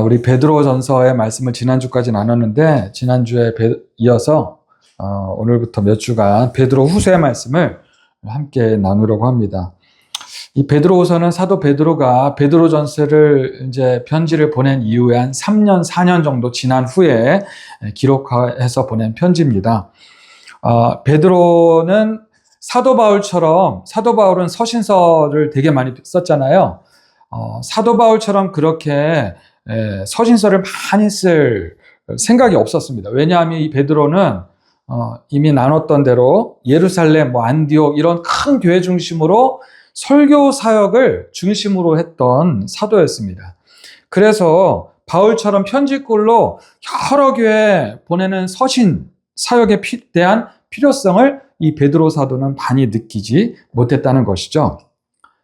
우리 베드로전서의 말씀을 지난주까지 나눴는데 지난주에 이어서 오늘부터 몇 주간 베드로 후서의 말씀을 함께 나누려고 합니다. 이 베드로후서는 사도 베드로가 베드로전서를 이제 편지를 보낸 이후에 한 3년, 4년 정도 지난 후에 기록해서 보낸 편지입니다. 베드로는 사도 바울처럼, 사도 바울은 서신서를 되게 많이 썼잖아요. 사도 바울처럼 그렇게 서신서를 많이 쓸 생각이 없었습니다. 왜냐하면 이 베드로는 이미 나눴던 대로 예루살렘, 안디옥 이런 큰 교회 중심으로 설교 사역을 중심으로 했던 사도였습니다. 그래서 바울처럼 편지글로 여러 교회에 보내는 서신 사역에 대한 필요성을 이 베드로 사도는 많이 느끼지 못했다는 것이죠.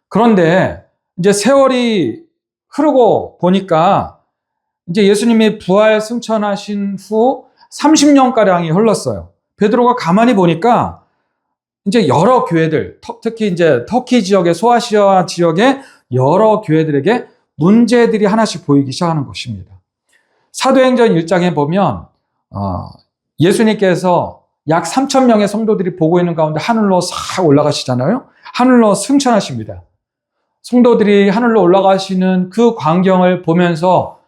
그런데 이제 세월이 흐르고 보니까 이제 예수님이 부활 승천하신 후 30년가량이 흘렀어요. 베드로가 가만히 보니까 이제 여러 교회들, 특히 이제 터키 지역의 소아시아 지역의 여러 교회들에게 문제들이 하나씩 보이기 시작하는 것입니다. 사도행전 1장에 보면 예수님께서 약 3,000명의 성도들이 보고 있는 가운데 하늘로 싹 올라가시잖아요. 하늘로 승천하십니다. 성도들이 하늘로 올라가시는 그 광경을 보면서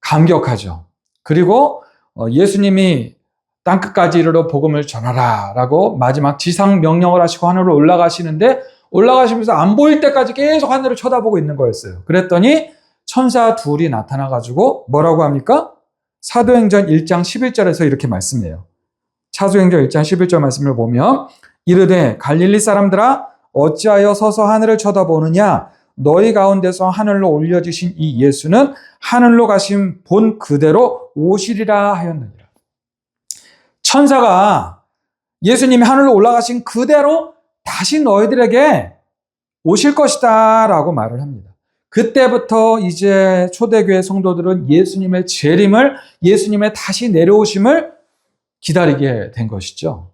감격하죠. 그리고 예수님이 땅끝까지 이르러 복음을 전하라 라고 마지막 지상 명령을 하시고 하늘로 올라가시는데 올라가시면서 안 보일 때까지 계속 하늘을 쳐다보고 있는 거였어요. 그랬더니 천사 둘이 나타나가지고 뭐라고 합니까? 사도행전 1장 11절에서 이렇게 말씀해요. 사도행전 1장 11절 말씀을 보면 이르되 갈릴리 사람들아 어찌하여 서서 하늘을 쳐다보느냐 너희 가운데서 하늘로 올려지신 이 예수는 하늘로 가신 본 그대로 오시리라 하였느니라. 천사가 예수님이 하늘로 올라가신 그대로 다시 너희들에게 오실 것이다 라고 말을 합니다. 그때부터 이제 초대교회 성도들은 예수님의 재림을, 예수님의 다시 내려오심을 기다리게 된 것이죠.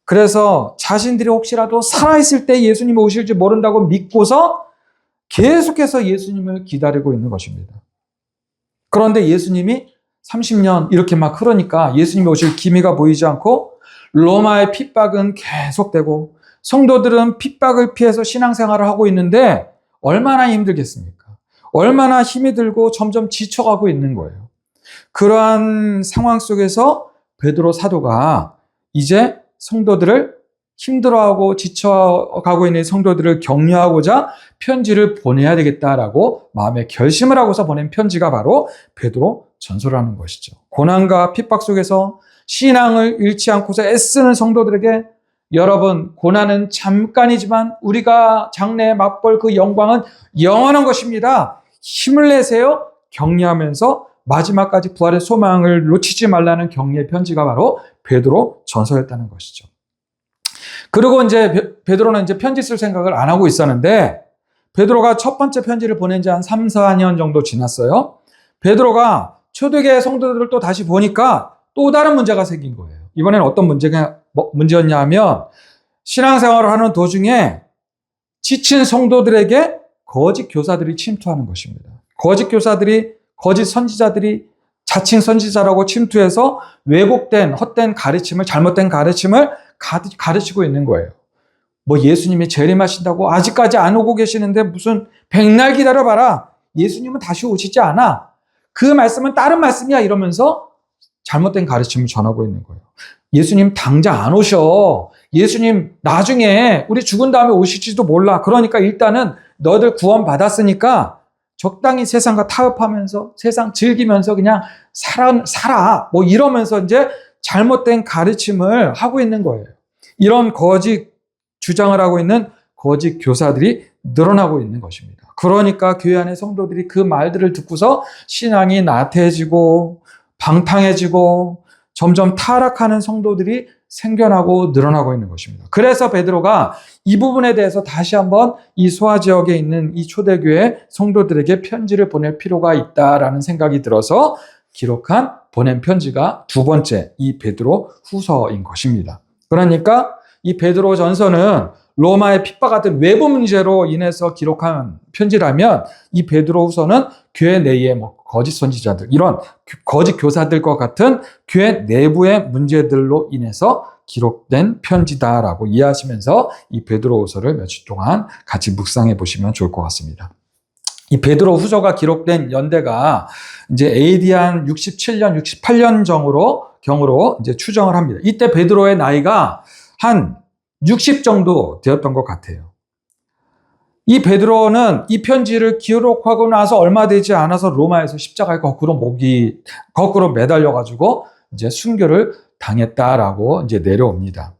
그래서 자신들이 혹시라도 살아있을 때 예수님이 오실지 모른다고 믿고서 계속해서 예수님을 기다리고 있는 것입니다. 그런데 예수님이 30년 이렇게 막 흐르니까 예수님이 오실 기미가 보이지 않고 로마의 핍박은 계속되고 성도들은 핍박을 피해서 신앙생활을 하고 있는데 얼마나 힘들겠습니까? 얼마나 힘이 들고 점점 지쳐가고 있는 거예요. 그러한 상황 속에서 베드로 사도가 이제 성도들을 힘들어하고 지쳐가고 있는 성도들을 격려하고자 편지를 보내야 되겠다라고 마음에 결심을 하고서 보낸 편지가 바로 베드로 전서라는 것이죠. 고난과 핍박 속에서 신앙을 잃지 않고서 애쓰는 성도들에게 여러분, 고난은 잠깐이지만 우리가 장래에 맛볼 그 영광은 영원한 것입니다. 힘을 내세요. 격려하면서 마지막까지 부활의 소망을 놓치지 말라는 격려의 편지가 바로 베드로 전서였다는 것이죠. 그리고 이제 베드로는 이제 편지 쓸 생각을 안 하고 있었는데 베드로가 첫 번째 편지를 보낸 지 한 3, 4년 정도 지났어요. 베드로가 초대교회 성도들을 또 다시 보니까 또 다른 문제가 생긴 거예요. 이번에는 어떤 문제였냐 하면 신앙생활을 하는 도중에 지친 성도들에게 거짓 교사들이 침투하는 것입니다. 거짓 교사들이, 거짓 선지자들이 자칭 선지자라고 침투해서 왜곡된 헛된 가르침을, 잘못된 가르침을 가르치고 있는 거예요. 예수님이 재림하신다고 아직까지 안 오고 계시는데 무슨 백날 기다려봐라. 예수님은 다시 오시지 않아. 그 말씀은 다른 말씀이야 이러면서 잘못된 가르침을 전하고 있는 거예요. 예수님 당장 안 오셔. 예수님 나중에 우리 죽은 다음에 오실지도 몰라. 그러니까 일단은 너희들 구원 받았으니까 적당히 세상과 타협하면서 세상 즐기면서 그냥 살아. 이러면서 이제 잘못된 가르침을 하고 있는 거예요. 이런 거짓 주장을 하고 있는 거짓 교사들이 늘어나고 있는 것입니다. 그러니까 교회 안의 성도들이 그 말들을 듣고서 신앙이 나태해지고 방탕해지고 점점 타락하는 성도들이 생겨나고 늘어나고 있는 것입니다. 그래서 베드로가 이 부분에 대해서 다시 한번 이 소아 지역에 있는 이 초대교회 성도들에게 편지를 보낼 필요가 있다라는 생각이 들어서 기록한 보낸 편지가 두 번째 이 베드로 후서인 것입니다. 그러니까 이 베드로 전서는 로마의 핍박받은 외부 문제로 인해서 기록한 편지라면 이 베드로후서는 교회 내의 거짓 선지자들, 이런 거짓 교사들과 같은 교회 내부의 문제들로 인해서 기록된 편지다라고 이해하시면서 이 베드로후서를 며칠 동안 같이 묵상해 보시면 좋을 것 같습니다. 이 베드로후서가 기록된 연대가 이제 AD 한 67년, 68년 경으로 이제 추정을 합니다. 이때 베드로의 나이가 한 60 정도 되었던 것 같아요. 이 베드로는 이 편지를 기록하고 나서 얼마 되지 않아서 로마에서 십자가에 거꾸로 매달려가지고 이제 순교를 당했다라고 이제 내려옵니다.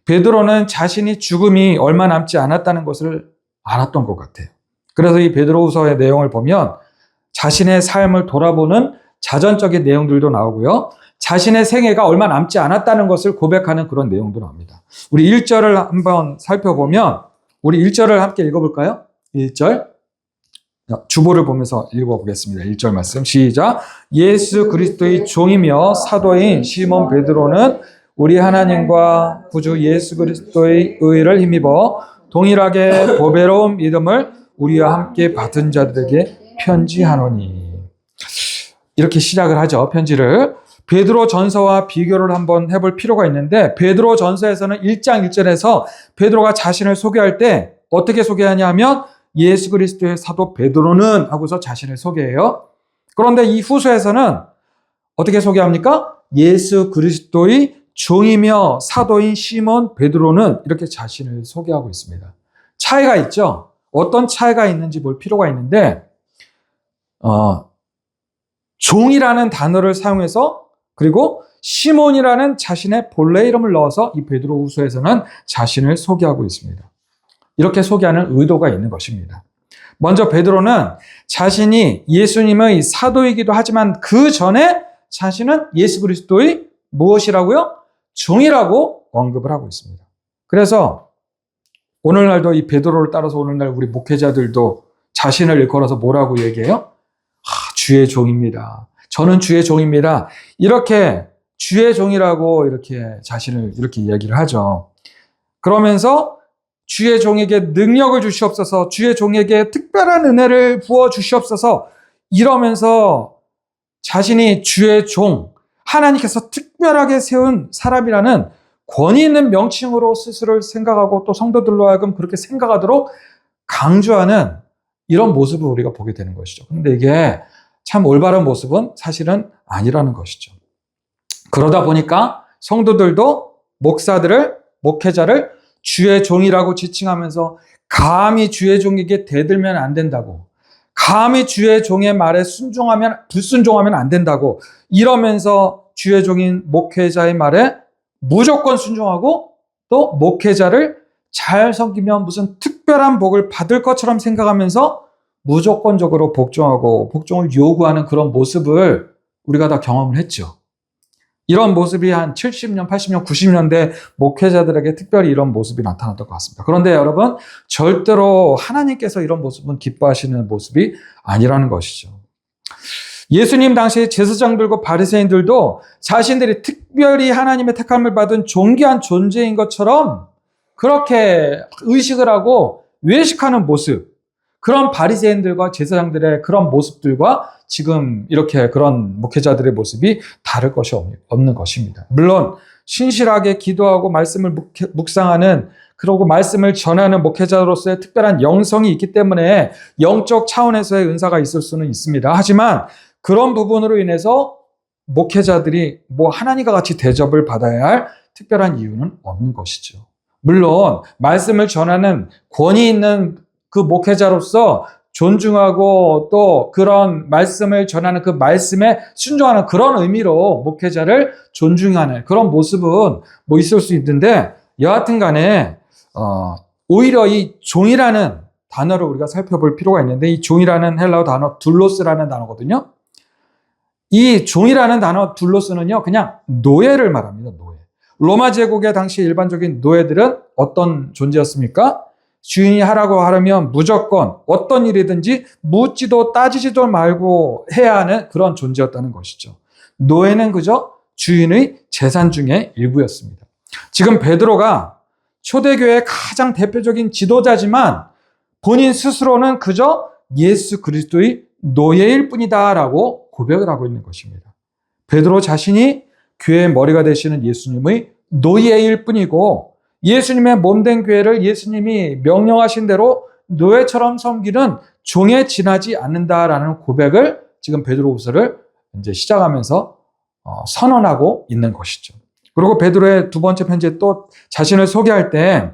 베드로는 자신이 죽음이 얼마 남지 않았다는 것을 알았던 것 같아요. 그래서 이 베드로후서의 내용을 보면 자신의 삶을 돌아보는 자전적인 내용들도 나오고요. 자신의 생애가 얼마 남지 않았다는 것을 고백하는 그런 내용도 나옵니다. 우리 1절을 한번 살펴보면 우리 1절을 함께 읽어볼까요? 1절 주보를 보면서 읽어보겠습니다. 1절 말씀 시작. 예수 그리스도의 종이며 사도인 시몬 베드로는 우리 하나님과 구주 예수 그리스도의 의를 힘입어 동일하게 보배로운 믿음을 우리와 함께 받은 자들에게 편지하노니. 이렇게 시작을 하죠. 편지를. 베드로 전서와 비교를 한번 해볼 필요가 있는데 베드로 전서에서는 1장 1절에서 베드로가 자신을 소개할 때 어떻게 소개하냐 하면 예수 그리스도의 사도 베드로는 하고서 자신을 소개해요. 그런데 이 후서에서는 어떻게 소개합니까? 예수 그리스도의 종이며 사도인 시몬 베드로는 이렇게 자신을 소개하고 있습니다. 차이가 있죠? 어떤 차이가 있는지 볼 필요가 있는데 종이라는 단어를 사용해서 그리고 시몬이라는 자신의 본래 이름을 넣어서 이 베드로후서에서는 자신을 소개하고 있습니다. 이렇게 소개하는 의도가 있는 것입니다. 먼저 베드로는 자신이 예수님의 사도이기도 하지만 그 전에 자신은 예수 그리스도의 무엇이라고요? 종이라고 언급을 하고 있습니다. 그래서 오늘날도 이 베드로를 따라서 오늘날 우리 목회자들도 자신을 일컬어서 뭐라고 얘기해요? 주의 종입니다. 저는 주의 종입니다. 이렇게 주의 종이라고 이렇게 자신을 이렇게 이야기를 하죠. 그러면서 주의 종에게 능력을 주시옵소서, 주의 종에게 특별한 은혜를 부어 주시옵소서 이러면서 자신이 주의 종, 하나님께서 특별하게 세운 사람이라는 권위 있는 명칭으로 스스로를 생각하고 또 성도들로 하여금 그렇게 생각하도록 강조하는 이런 모습을 우리가 보게 되는 것이죠. 그런데 이게 참 올바른 모습은 사실은 아니라는 것이죠. 그러다 보니까 성도들도 목회자를 주의 종이라고 지칭하면서 감히 주의 종에게 대들면 안 된다고, 감히 주의 종의 말에 불순종하면 안 된다고 이러면서 주의 종인 목회자의 말에 무조건 순종하고 또 목회자를 잘 섬기면 무슨 특별한 복을 받을 것처럼 생각하면서 무조건적으로 복종을 요구하는 그런 모습을 우리가 다 경험을 했죠. 이런 모습이 한 70년, 80년, 90년대 목회자들에게 특별히 이런 모습이 나타났던 것 같습니다. 그런데 여러분, 절대로 하나님께서 이런 모습은 기뻐하시는 모습이 아니라는 것이죠. 예수님 당시 제사장들과 바리새인들도 자신들이 특별히 하나님의 택함을 받은 존귀한 존재인 것처럼 그렇게 의식을 하고 외식하는 모습, 그런 바리새인들과 제사장들의 그런 모습들과 지금 이렇게 그런 목회자들의 모습이 다를 것이 없는 것입니다. 물론 신실하게 기도하고 말씀을 묵상하는, 그리고 말씀을 전하는 목회자로서의 특별한 영성이 있기 때문에 영적 차원에서의 은사가 있을 수는 있습니다. 하지만 그런 부분으로 인해서 목회자들이 하나님과 같이 대접을 받아야 할 특별한 이유는 없는 것이죠. 물론 말씀을 전하는 권위 있는 그 목회자로서 존중하고 또 그런 말씀을 전하는 그 말씀에 순종하는 그런 의미로 목회자를 존중하는 그런 모습은 있을 수 있는데, 여하튼 간에 오히려 이 종이라는 단어를 우리가 살펴볼 필요가 있는데, 이 종이라는 헬라어 단어 둘로스라는 단어거든요. 이 종이라는 단어 둘로스는요, 그냥 노예를 말합니다. 노예. 로마 제국의 당시 일반적인 노예들은 어떤 존재였습니까? 주인이 하라고 하려면 무조건 어떤 일이든지 묻지도 따지지도 말고 해야 하는 그런 존재였다는 것이죠. 노예는 그저 주인의 재산 중에 일부였습니다. 지금 베드로가 초대교회의 가장 대표적인 지도자지만 본인 스스로는 그저 예수 그리스도의 노예일 뿐이다라고 고백을 하고 있는 것입니다. 베드로 자신이 교회의 머리가 되시는 예수님의 노예일 뿐이고 예수님의 몸된 교회를 예수님이 명령하신 대로 노예처럼 섬기는 종에 지나지 않는다라는 고백을 지금 베드로후서를 이제 시작하면서 선언하고 있는 것이죠. 그리고 베드로의 두 번째 편지에 또 자신을 소개할 때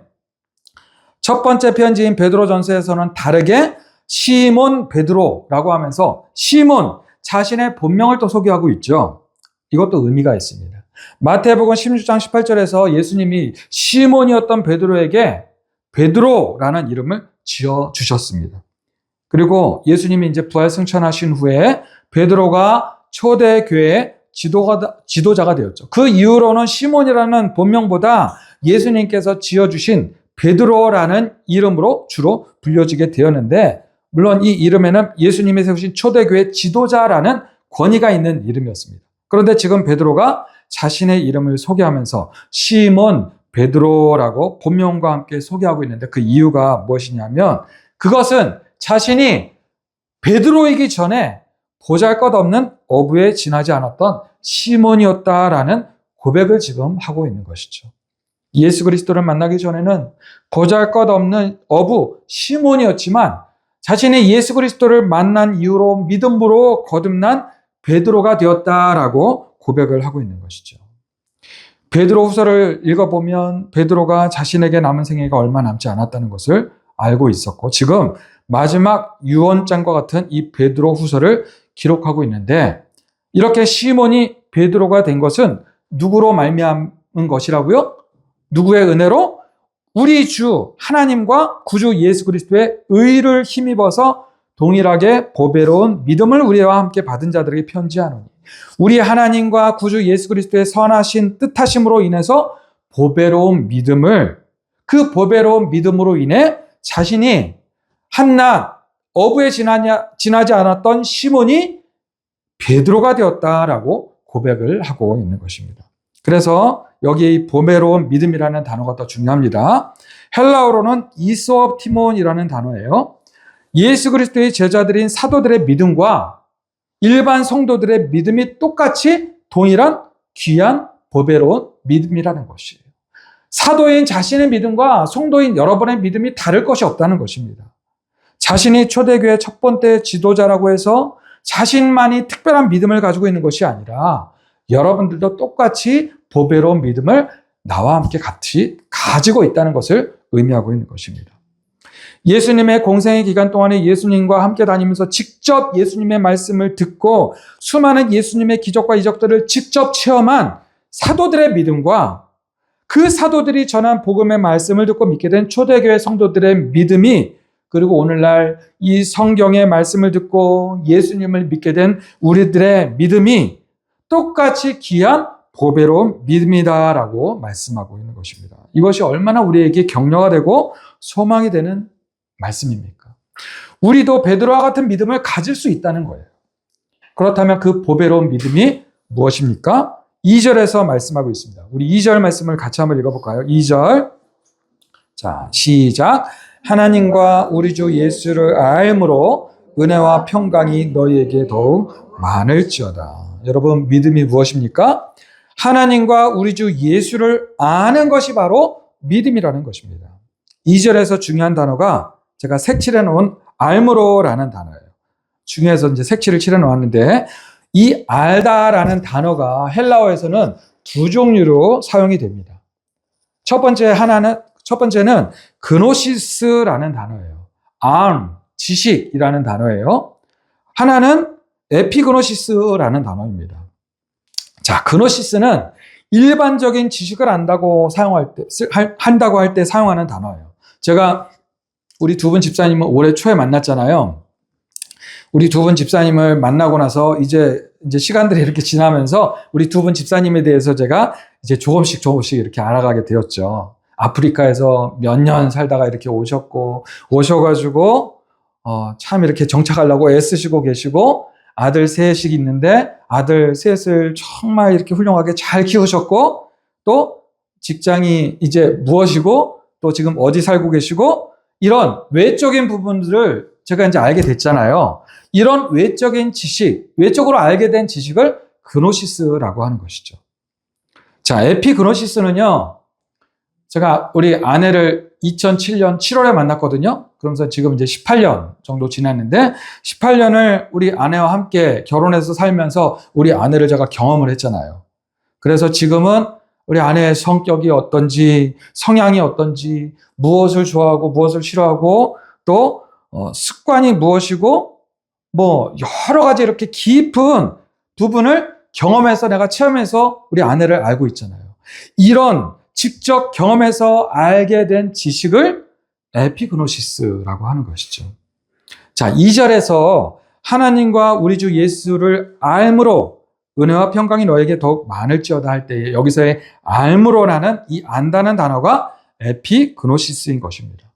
첫 번째 편지인 베드로전서에서는 다르게 시몬 베드로라고 하면서 시몬 자신의 본명을 또 소개하고 있죠. 이것도 의미가 있습니다. 마태복음 16장 18절에서 예수님이 시몬이었던 베드로에게 베드로라는 이름을 지어주셨습니다. 그리고 예수님이 이제 부활 승천하신 후에 베드로가 초대교회의 지도자가 되었죠. 그 이후로는 시몬이라는 본명보다 예수님께서 지어주신 베드로라는 이름으로 주로 불려지게 되었는데 물론 이 이름에는 예수님이 세우신 초대교회 지도자라는 권위가 있는 이름이었습니다. 그런데 지금 베드로가 자신의 이름을 소개하면서 시몬 베드로라고 본명과 함께 소개하고 있는데 그 이유가 무엇이냐면 그것은 자신이 베드로이기 전에 보잘것없는 어부에 지나지 않았던 시몬이었다라는 고백을 지금 하고 있는 것이죠. 예수 그리스도를 만나기 전에는 보잘것없는 어부 시몬이었지만 자신이 예수 그리스도를 만난 이후로 믿음으로 거듭난 베드로가 되었다라고 고백을 하고 있는 것이죠. 베드로 후서를 읽어보면 베드로가 자신에게 남은 생애가 얼마 남지 않았다는 것을 알고 있었고 지금 마지막 유언장과 같은 이 베드로 후서를 기록하고 있는데 이렇게 시몬이 베드로가 된 것은 누구로 말미암은 것이라고요? 누구의 은혜로? 우리 주 하나님과 구주 예수 그리스도의 의를 힘입어서 동일하게 보배로운 믿음을 우리와 함께 받은 자들에게 편지하노니 우리 하나님과 구주 예수 그리스도의 선하신 뜻하심으로 인해서 보배로운 믿음을 그 보배로운 믿음으로 인해 자신이 한낱 어부에 지나지 않았던 시몬이 베드로가 되었다라고 고백을 하고 있는 것입니다. 그래서 여기 보배로운 믿음이라는 단어가 더 중요합니다. 헬라어로는 이소옵티몬이라는 단어예요. 예수 그리스도의 제자들인 사도들의 믿음과 일반 성도들의 믿음이 똑같이 동일한 귀한 보배로운 믿음이라는 것이에요. 사도인 자신의 믿음과 성도인 여러분의 믿음이 다를 것이 없다는 것입니다. 자신이 초대교회 첫 번째 지도자라고 해서 자신만이 특별한 믿음을 가지고 있는 것이 아니라 여러분들도 똑같이 보배로운 믿음을 나와 함께 같이 가지고 있다는 것을 의미하고 있는 것입니다. 예수님의 공생의 기간 동안에 예수님과 함께 다니면서 직접 예수님의 말씀을 듣고 수많은 예수님의 기적과 이적들을 직접 체험한 사도들의 믿음과 그 사도들이 전한 복음의 말씀을 듣고 믿게 된 초대교회 성도들의 믿음이 그리고 오늘날 이 성경의 말씀을 듣고 예수님을 믿게 된 우리들의 믿음이 똑같이 귀한 보배로운 믿음이다라고 말씀하고 있는 것입니다. 이것이 얼마나 우리에게 격려가 되고 소망이 되는 말씀입니까? 우리도 베드로와 같은 믿음을 가질 수 있다는 거예요. 그렇다면 그 보배로운 믿음이 무엇입니까? 2절에서 말씀하고 있습니다. 우리 2절 말씀을 같이 한번 읽어볼까요? 2절. 자, 시작. 하나님과 우리 주 예수를 알므로 은혜와 평강이 너희에게 더욱 많을지어다. 여러분, 믿음이 무엇입니까? 하나님과 우리 주 예수를 아는 것이 바로 믿음이라는 것입니다. 2절에서 중요한 단어가 제가 색칠해 놓은 알므로라는 단어예요. 중에서 이제 색칠을 칠해 놓았는데 이 알다라는 단어가 헬라어에서는 두 종류로 사용이 됩니다. 첫 번째는 그노시스라는 단어예요. 지식이라는 단어예요. 하나는 에피그노시스라는 단어입니다. 자, 그노시스는 일반적인 지식을 한다고 할 때 사용하는 단어예요. 제가 우리 두 분 집사님을 올해 초에 만났잖아요. 우리 두 분 집사님을 만나고 나서 이제 시간들이 이렇게 지나면서 우리 두 분 집사님에 대해서 제가 이제 조금씩 이렇게 알아가게 되었죠. 아프리카에서 몇 년 살다가 이렇게 오셔가지고 참 이렇게 정착하려고 애쓰시고 계시고 아들 셋이 있는데 아들 셋을 정말 이렇게 훌륭하게 잘 키우셨고 또 직장이 이제 무엇이고 또 지금 어디 살고 계시고, 이런 외적인 부분들을 제가 이제 알게 됐잖아요. 이런 외적인 지식, 외적으로 알게 된 지식을 그노시스라고 하는 것이죠. 자, 에피그노시스는요, 제가 우리 아내를 2007년 7월에 만났거든요. 그러면서 지금 이제 18년 정도 지났는데, 18년을 우리 아내와 함께 결혼해서 살면서 우리 아내를 제가 경험을 했잖아요. 그래서 지금은 우리 아내의 성격이 어떤지, 성향이 어떤지, 무엇을 좋아하고 무엇을 싫어하고, 또 습관이 무엇이고, 뭐 여러 가지 이렇게 깊은 부분을 경험해서 내가 체험해서 우리 아내를 알고 있잖아요. 이런 직접 경험해서 알게 된 지식을 에피그노시스라고 하는 것이죠. 자, 2절에서 하나님과 우리 주 예수를 알므로 은혜와 평강이 너에게 더욱 많을지어다 할 때에 여기서의 알므로라는 이 안다는 단어가 에피그노시스인 것입니다.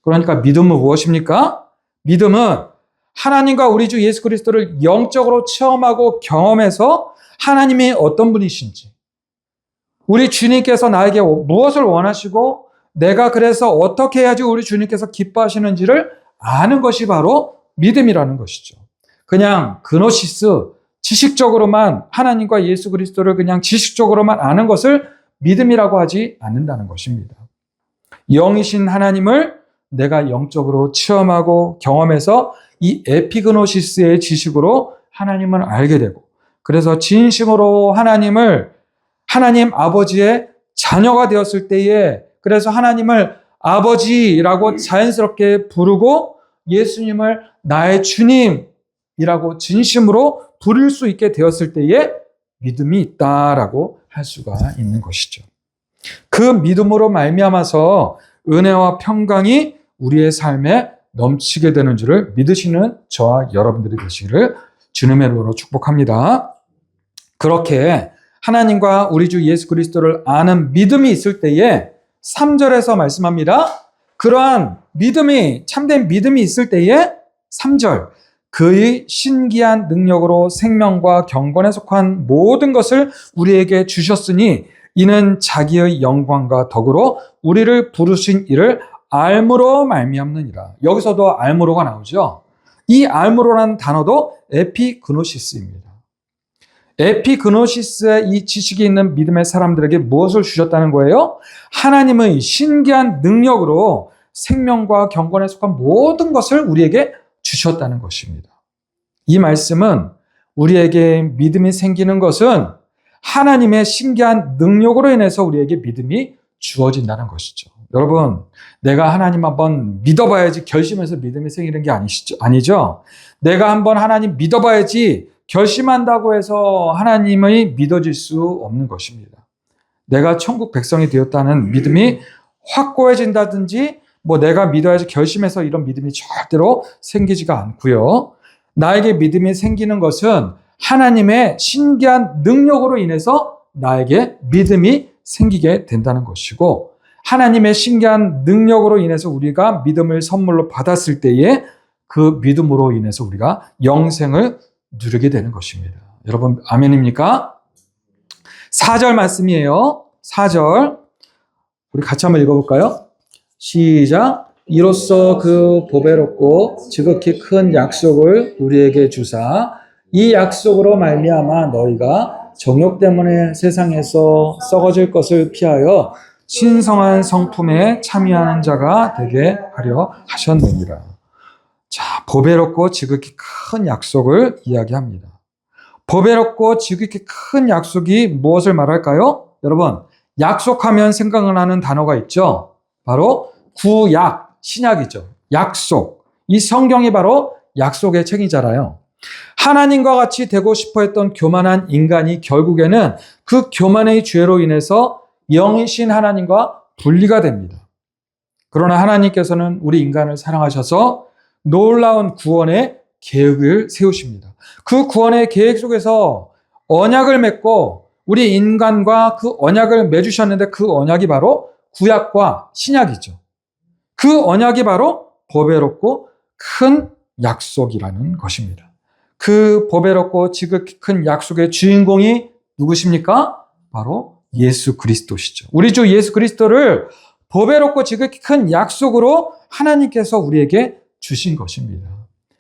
그러니까 믿음은 무엇입니까? 믿음은 하나님과 우리 주 예수 그리스도를 영적으로 체험하고 경험해서 하나님이 어떤 분이신지, 우리 주님께서 나에게 무엇을 원하시고 내가 그래서 어떻게 해야지 우리 주님께서 기뻐하시는지를 아는 것이 바로 믿음이라는 것이죠. 그냥 그노시스, 지식적으로만 하나님과 예수 그리스도를 그냥 지식적으로만 아는 것을 믿음이라고 하지 않는다는 것입니다. 영이신 하나님을 내가 영적으로 체험하고 경험해서 이 에피그노시스의 지식으로 하나님을 알게 되고, 그래서 진심으로 하나님 아버지의 자녀가 되었을 때에, 그래서 하나님을 아버지라고 자연스럽게 부르고 예수님을 나의 주님이라고 진심으로 부를 수 있게 되었을 때에 믿음이 있다라고 할 수가 있는 것이죠. 그 믿음으로 말미암아서 은혜와 평강이 우리의 삶에 넘치게 되는 줄을 믿으시는 저와 여러분들이 되시기를 주님의 이름으로 축복합니다. 그렇게 하나님과 우리 주 예수 그리스도를 아는 믿음이 있을 때에 3절에서 말씀합니다. 그러한 믿음이, 참된 믿음이 있을 때에 3절, 그의 신기한 능력으로 생명과 경건에 속한 모든 것을 우리에게 주셨으니 이는 자기의 영광과 덕으로 우리를 부르신 이를 알므로 말미암느니라. 여기서도 알므로가 나오죠. 이 알므로라는 단어도 에피그노시스입니다. 에피그노시스의 이 지식이 있는 믿음의 사람들에게 무엇을 주셨다는 거예요? 하나님의 신기한 능력으로 생명과 경건에 속한 모든 것을 우리에게 주셨다는 것입니다. 이 말씀은 우리에게 믿음이 생기는 것은 하나님의 신기한 능력으로 인해서 우리에게 믿음이 주어진다는 것이죠. 여러분, 내가 하나님 한번 믿어봐야지 결심해서 믿음이 생기는 게 아니죠? 내가 한번 하나님 믿어봐야지 결심한다고 해서 하나님의 믿어질 수 없는 것입니다. 내가 천국 백성이 되었다는 믿음이 확고해진다든지, 내가 믿어야지 결심해서 이런 믿음이 절대로 생기지가 않고요. 나에게 믿음이 생기는 것은 하나님의 신기한 능력으로 인해서 나에게 믿음이 생기게 된다는 것이고, 하나님의 신기한 능력으로 인해서 우리가 믿음을 선물로 받았을 때에 그 믿음으로 인해서 우리가 영생을 누리게 되는 것입니다. 여러분, 아멘입니까? 4절 말씀이에요. 4절. 우리 같이 한번 읽어볼까요? 시작. 이로써 그 보배롭고 지극히 큰 약속을 우리에게 주사 이 약속으로 말미암아 너희가 정욕 때문에 세상에서 썩어질 것을 피하여 신성한 성품에 참여하는 자가 되게 하려 하셨느니라. 자, 보배롭고 지극히 큰 약속을 이야기합니다. 보배롭고 지극히 큰 약속이 무엇을 말할까요? 여러분, 약속하면 생각나는 단어가 있죠. 바로 구약, 신약이죠. 약속. 이 성경이 바로 약속의 책이잖아요. 하나님과 같이 되고 싶어 했던 교만한 인간이 결국에는 그 교만의 죄로 인해서 영이신 하나님과 분리가 됩니다. 그러나 하나님께서는 우리 인간을 사랑하셔서 놀라운 구원의 계획을 세우십니다. 그 구원의 계획 속에서 언약을 맺고 우리 인간과 그 언약을 맺으셨는데 그 언약이 바로 구약과 신약이죠. 그 언약이 바로 보배롭고 큰 약속이라는 것입니다. 그 보배롭고 지극히 큰 약속의 주인공이 누구십니까? 바로 예수 그리스도시죠. 우리 주 예수 그리스도를 보배롭고 지극히 큰 약속으로 하나님께서 우리에게 주신 것입니다.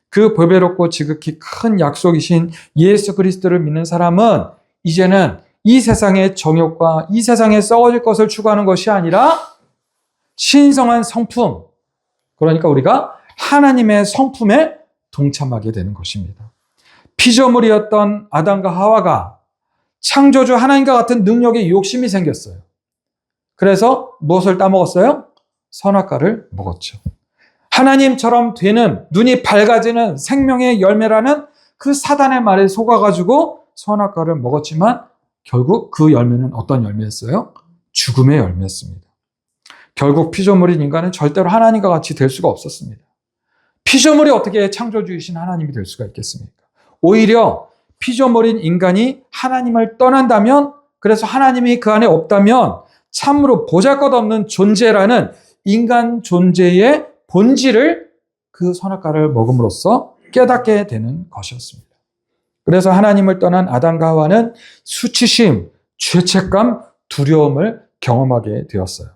그 보배롭고 지극히 큰 약속이신 예수 그리스도를 믿는 사람은 이제는 이 세상의 정욕과 이 세상에 썩어질 것을 추구하는 것이 아니라 신성한 성품, 그러니까 우리가 하나님의 성품에 동참하게 되는 것입니다. 피조물이었던 아담과 하와가 창조주 하나님과 같은 능력에 욕심이 생겼어요. 그래서 무엇을 따먹었어요? 선악과를 먹었죠. 하나님처럼 되는, 눈이 밝아지는 생명의 열매라는 그 사단의 말에 속아가지고 선악과를 먹었지만 결국 그 열매는 어떤 열매였어요? 죽음의 열매였습니다. 결국 피조물인 인간은 절대로 하나님과 같이 될 수가 없었습니다. 피조물이 어떻게 창조주이신 하나님이 될 수가 있겠습니까? 오히려 피조물인 인간이 하나님을 떠난다면, 그래서 하나님이 그 안에 없다면 참으로 보잘것없는 존재라는 인간 존재의 본질을 그 선악과를 먹음으로써 깨닫게 되는 것이었습니다. 그래서 하나님을 떠난 아담과 하와는 수치심, 죄책감, 두려움을 경험하게 되었어요.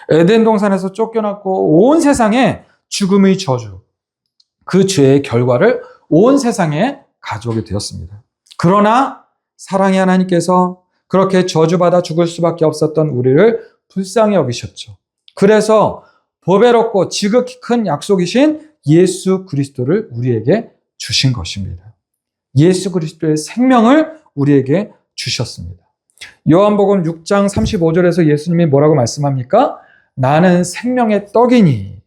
에덴 동산에서 쫓겨났고 온 세상에 죽음의 저주, 그 죄의 결과를 온 세상에 가져오게 되었습니다. 그러나 사랑의 하나님께서 그렇게 저주받아 죽을 수밖에 없었던 우리를 불쌍히 여기셨죠. 그래서 보배롭고 지극히 큰 약속이신 예수 그리스도를 우리에게 주신 것입니다. 예수 그리스도의 생명을 우리에게 주셨습니다. 요한복음 6장 35절에서 예수님이 뭐라고 말씀합니까? 나는 생명의 떡이니.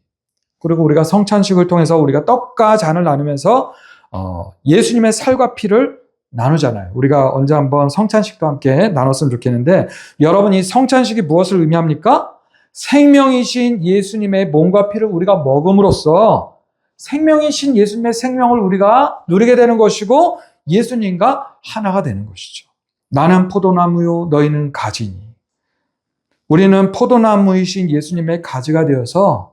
그리고 우리가 성찬식을 통해서 우리가 떡과 잔을 나누면서 예수님의 살과 피를 나누잖아요. 우리가 언제 한번 성찬식도 함께 나눴으면 좋겠는데, 여러분, 이 성찬식이 무엇을 의미합니까? 생명이신 예수님의 몸과 피를 우리가 먹음으로써 생명이신 예수님의 생명을 우리가 누리게 되는 것이고 예수님과 하나가 되는 것이죠. 나는 포도나무요 너희는 가지니. 우리는 포도나무이신 예수님의 가지가 되어서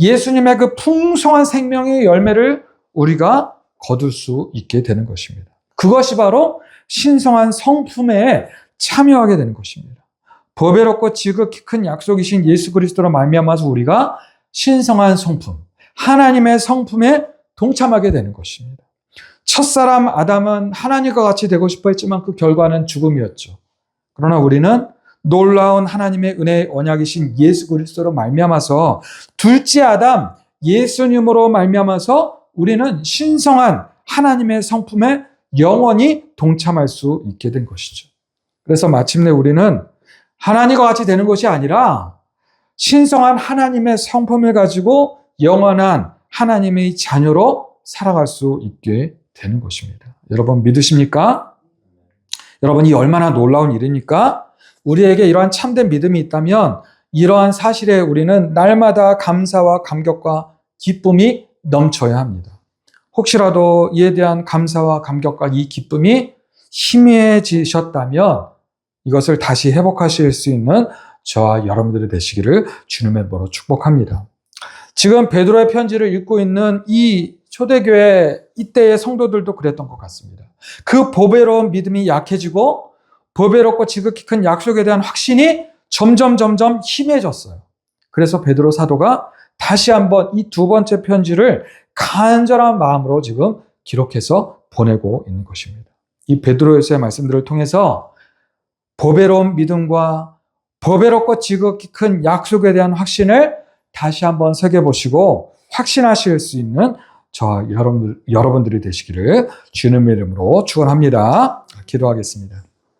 예수님의 그 풍성한 생명의 열매를 우리가 거둘 수 있게 되는 것입니다. 그것이 바로 신성한 성품에 참여하게 되는 것입니다. 보배롭고 지극히 큰 약속이신 예수 그리스도로 말미암아서 우리가 신성한 성품, 하나님의 성품에 동참하게 되는 것입니다. 첫사람 아담은 하나님과 같이 되고 싶어 했지만 그 결과는 죽음이었죠. 그러나 우리는 놀라운 하나님의 은혜의 언약이신 예수 그리스도로 말미암아서 둘째 아담 예수님으로 말미암아서 우리는 신성한 하나님의 성품에 영원히 동참할 수 있게 된 것이죠. 그래서 마침내 우리는 하나님과 같이 되는 것이 아니라 신성한 하나님의 성품을 가지고 영원한 하나님의 자녀로 살아갈 수 있게 되는 것입니다. 여러분 믿으십니까? 여러분, 이 얼마나 놀라운 일입니까? 우리에게 이러한 참된 믿음이 있다면 이러한 사실에 우리는 날마다 감사와 감격과 기쁨이 넘쳐야 합니다. 혹시라도 이에 대한 감사와 감격과 이 기쁨이 희미해지셨다면 이것을 다시 회복하실 수 있는 저와 여러분들이 되시기를 주님의 이름으로 축복합니다. 지금 베드로의 편지를 읽고 있는 이 초대교회 이때의 성도들도 그랬던 것 같습니다. 그 보배로운 믿음이 약해지고 보배롭고 지극히 큰 약속에 대한 확신이 점점 희미해졌어요. 그래서 베드로 사도가 다시 한번 이 두 번째 편지를 간절한 마음으로 지금 기록해서 보내고 있는 것입니다. 이 베드로에서의 말씀들을 통해서 보배로운 믿음과 보배롭고 지극히 큰 약속에 대한 확신을 다시 한번 새겨보시고 확신하실 수 있는 저와 여러분들이 되시기를 주님의 이름으로 축원합니다. 기도하겠습니다.